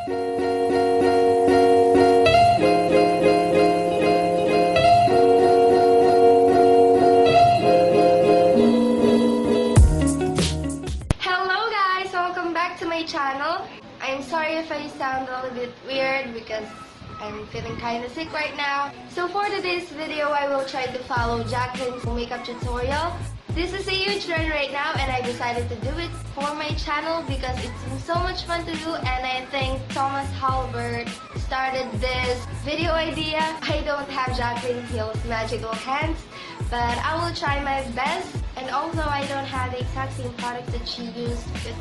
Hello guys, welcome back to my channel. I'm sorry if I sound a little bit weird because I'm feeling kind of sick right now. So for today's video, I will try to follow Jaclyn's makeup tutorial. This is a huge trend right now and I decided to do it for my channel because it seems so much fun to do, and I think 𝒕𝒍𝒆 started this video idea. I don't have Jaclyn Hill's magical hands, but I will try my best. And also I don't have the exact same products that she used because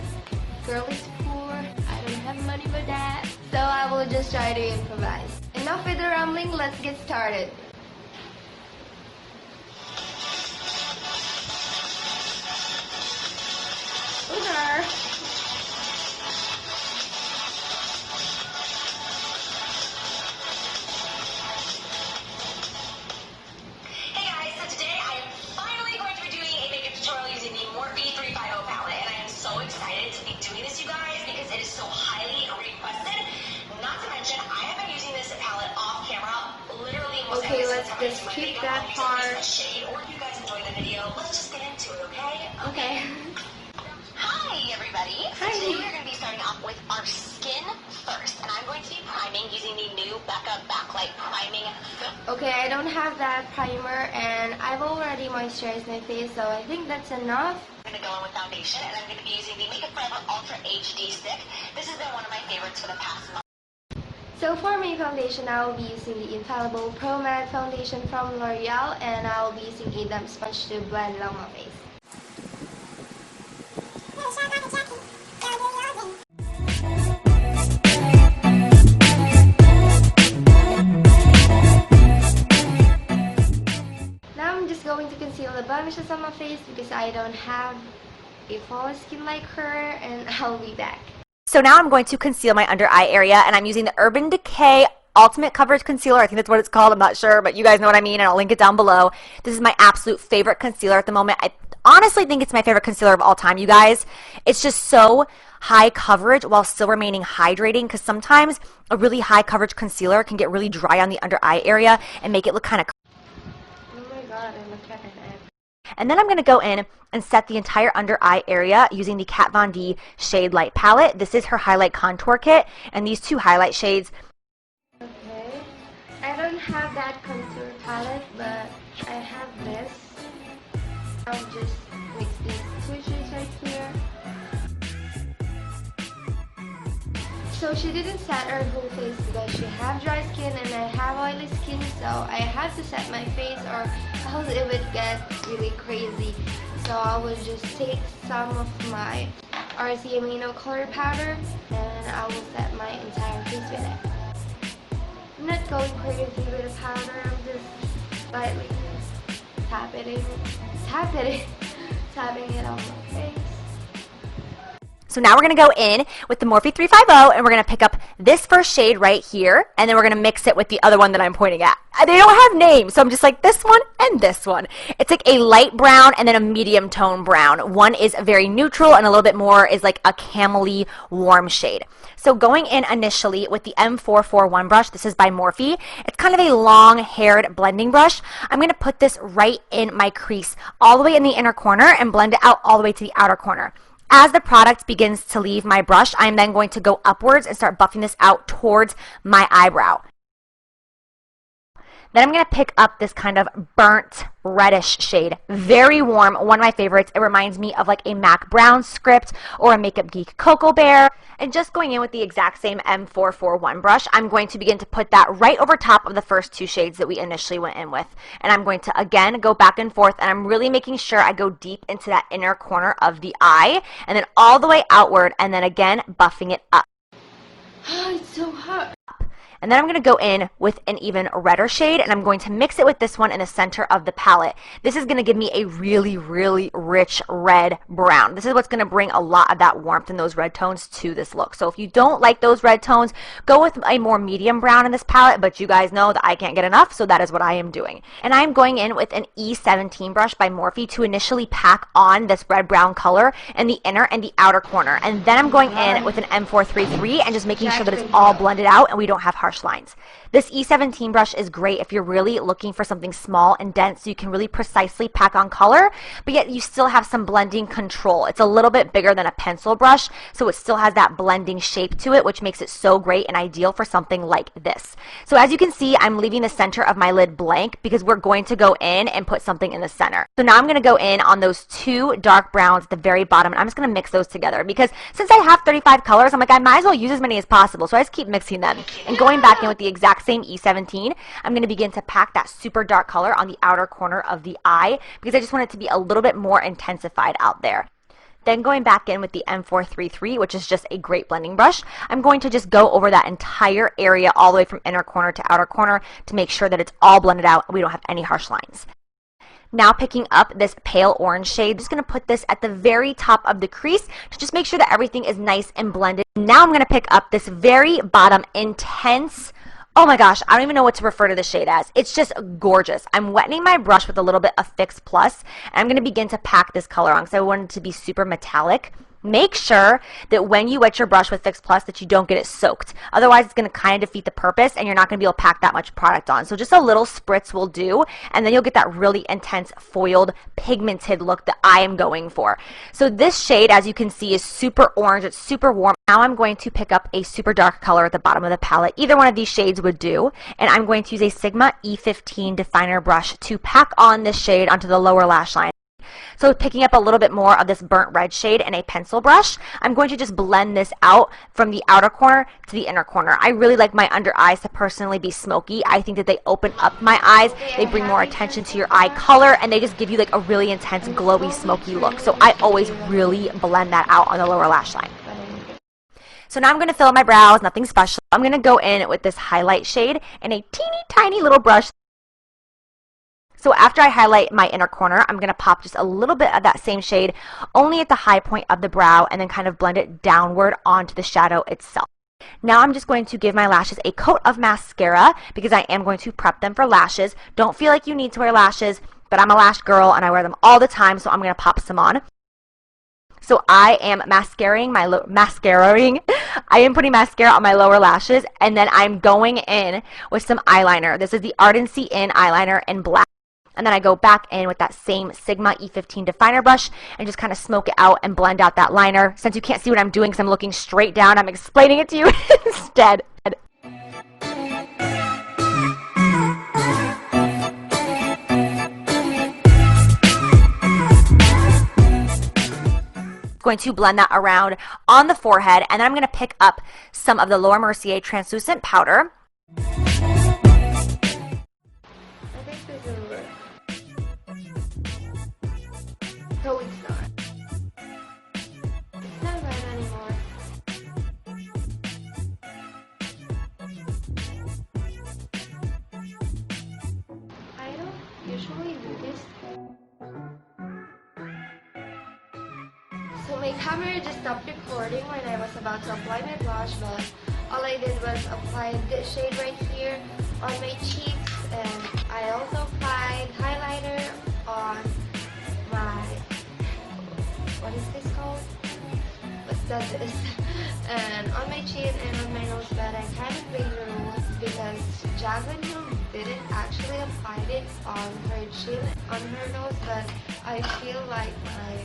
girl is poor. I don't have money for that. So I will just try to improvise. Enough with the rambling, let's get started. Okay. Hey guys, so today I am finally going to be doing a makeup tutorial using the Morphe 350 palette, and I am so excited to be doing this, you guys, because it is so highly requested. Not to mention, I have been using this palette off camera literally almost Okay, every let's single time I just do my keep makeup. that part. Shade, or if you guys enjoy the video, let's just get into it, okay? Okay. Hi everybody. Hi. So today we're going to be starting off with our skin first, and I'm going to be priming using the new Becca Backlight Priming Film. Okay, I don't have that primer and I've already moisturized my face, so I think that's enough. I'm going to go in with foundation, and I'm going to be using the Makeup Forever Ultra HD Stick. This has been one of my favorites for the past month. So for my foundation, I will be using the Infallible Pro Matte Foundation from Loreal, and I will be using a damp sponge to blend along my face. Now I'm just going to conceal the blemishes on my face because I don't have a flawless skin like her, and I'll be back. So now I'm going to conceal my under eye area, and I'm using the Urban Decay Ultimate Coverage Concealer. I think that's what it's called. I'm not sure, but you guys know what I mean, and I'll link it down below. This is my absolute favorite concealer at the moment. I honestly think it's my favorite concealer of all time, you guys. It's just so high coverage while still remaining hydrating, because sometimes a really high coverage concealer can get really dry on the under eye area and make it look kind of. Oh my god, I look at it. And then I'm going to go in and set the entire under eye area using the Kat Von D Shade Light palette. This is her highlight contour kit, and these two highlight shades. Okay, I don't have that contour palette, but I have this. I'll just mix these two shades right here. So she didn't set her whole face because she have dry skin and I have oily skin, so I have to set my face or else it would get really crazy. So I will just take some of my RCMA no color powder and I will set my entire face with it. I'm not going crazy with the powder, I'm just lightly tapping it on my face. So now we're going to go in with the Morphe 350, and we're going to pick up this first shade right here, and then we're going to mix it with the other one that I'm pointing at. They don't have names, so I'm just like this one and this one. It's like a light brown and then a medium tone brown. One is very neutral and a little bit more is like a camely warm shade. So going in initially with the M441 brush, this is by Morphe. It's kind of a long-haired blending brush. I'm going to put this right in my crease, all the way in the inner corner, and blend it out all the way to the outer corner. As the product begins to leave my brush, I'm then going to go upwards and start buffing this out towards my eyebrow. Then I'm going to pick up this kind of burnt reddish shade. Very warm, one of my favorites. It reminds me of like a MAC Brown script or a Makeup Geek 𝒂𝒂𝒅. And just going in with the exact same M441 brush, I'm going to begin to put that right over top of the first two shades that we initially went in with. And I'm going to, again, go back and forth, and I'm really making sure I go deep into that inner corner of the eye, and then all the way outward, and then again, buffing it up. Oh, it's so hot. And then I'm going to go in with an even redder shade, and I'm going to mix it with this one in the center of the palette. This is going to give me a really, really rich red brown. This is what's going to bring a lot of that warmth in those red tones to this look. So if you don't like those red tones, go with a more medium brown in this palette, but you guys know that I can't get enough, so that is what I am doing. And I'm going in with an E17 brush by Morphe to initially pack on this red-brown color in the inner and the outer corner. And then I'm going in with an M433 and just making sure that it's all blended out and we don't have harsh lines. This E17 brush is great if you're really looking for something small and dense so you can really precisely pack on color, but yet you still have some blending control. It's a little bit bigger than a pencil brush, so it still has that blending shape to it, which makes it so great and ideal for something like this. So as you can see, I'm leaving the center of my lid blank because we're going to go in and put something in the center. So now I'm going to go in on those two dark browns at the very bottom, and I'm just going to mix those together because since I have 35 colors, I'm like, I might as well use as many as possible, so I just keep mixing them. And going back in with the exact same E17, I'm going to begin to pack that super dark color on the outer corner of the eye because I just want it to be a little bit more intensified out there. Then going back in with the M433, which is just a great blending brush, I'm going to just go over that entire area all the way from inner corner to outer corner to make sure that it's all blended out and we don't have any harsh lines. Now picking up this pale orange shade, I'm just going to put this at the very top of the crease to just make sure that everything is nice and blended. Now I'm going to pick up this very bottom intense, oh my gosh, I don't even know what to refer to the shade as. It's just gorgeous. I'm wetting my brush with a little bit of Fix Plus, and I'm going to begin to pack this color on because I want it to be super metallic. Make sure that when you wet your brush with Fix Plus that you don't get it soaked. Otherwise, it's going to kind of defeat the purpose and you're not going to be able to pack that much product on. So just a little spritz will do, and then you'll get that really intense foiled pigmented look that I am going for. So this shade, as you can see, is super orange. It's super warm. Now I'm going to pick up a super dark color at the bottom of the palette. Either one of these shades would do. And I'm going to use a Sigma E15 definer brush to pack on this shade onto the lower lash line. So picking up a little bit more of this burnt red shade in a pencil brush, I'm going to just blend this out from the outer corner to the inner corner. I really like my under eyes to personally be smoky. I think that they open up my eyes, they bring more attention to your eye color, and they just give you like a really intense glowy smoky look. So I always really blend that out on the lower lash line. So now I'm going to fill in my brows, nothing special. I'm going to go in with this highlight shade and a teeny tiny little brush. So after I highlight my inner corner, I'm going to pop just a little bit of that same shade only at the high point of the brow and then kind of blend it downward onto the shadow itself. Now I'm just going to give my lashes a coat of mascara because I am going to prep them for lashes. Don't feel like you need to wear lashes, but I'm a lash girl and I wear them all the time, so I'm going to pop some on. So I am I am putting mascara on my lower lashes, and then I'm going in with some eyeliner. This is the Ardency In eyeliner in black. And then I go back in with that same Sigma E15 definer brush and just kind of smoke it out and blend out that liner. Since you can't see what I'm doing because I'm looking straight down, I'm explaining it to you instead. Going to blend that around on the forehead, and then I'm going to pick up some of the Laura Mercier translucent powder. No, it's not. It's not red anymore. I don't usually do this. So my camera just stopped recording when I was about to apply my blush, but all I did was apply this shade right here on my cheeks, and I also applied highlighter on my, what is this called? What's that? This? And on my chin and on my nose, but I kind of made the rules because Jaclyn didn't actually apply it on her chin, on her nose, but I feel like my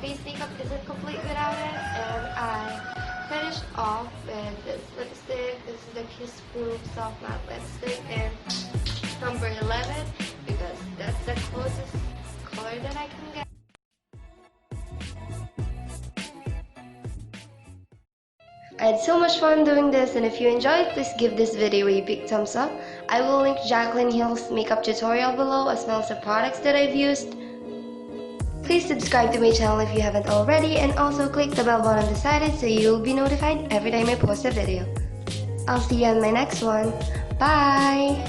face makeup isn't complete without it, and I finished off with this lipstick. This is the Kissproof Soft Matte Lipstick in number 11 because that's the closest color that I can get. I had so much fun doing this, and if you enjoyed, please give this video a big thumbs up. I will link Jaclyn Hill's makeup tutorial below as well as the products that I've used. Please subscribe to my channel if you haven't already, and also click the bell button beside it so you'll be notified every time I post a video. I'll see you on my next one. Bye!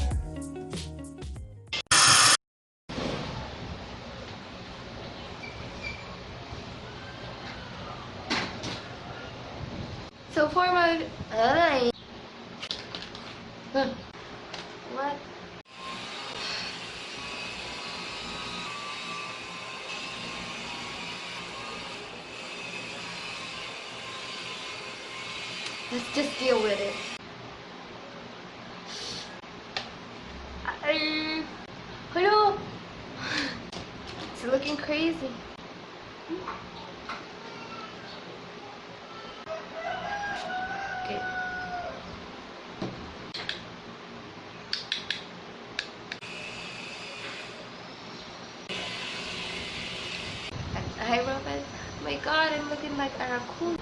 So for my... What? Let's just deal with it. Hello? It's looking crazy. Okay. Hi, Robin. Oh my god, I'm looking like a raccoon.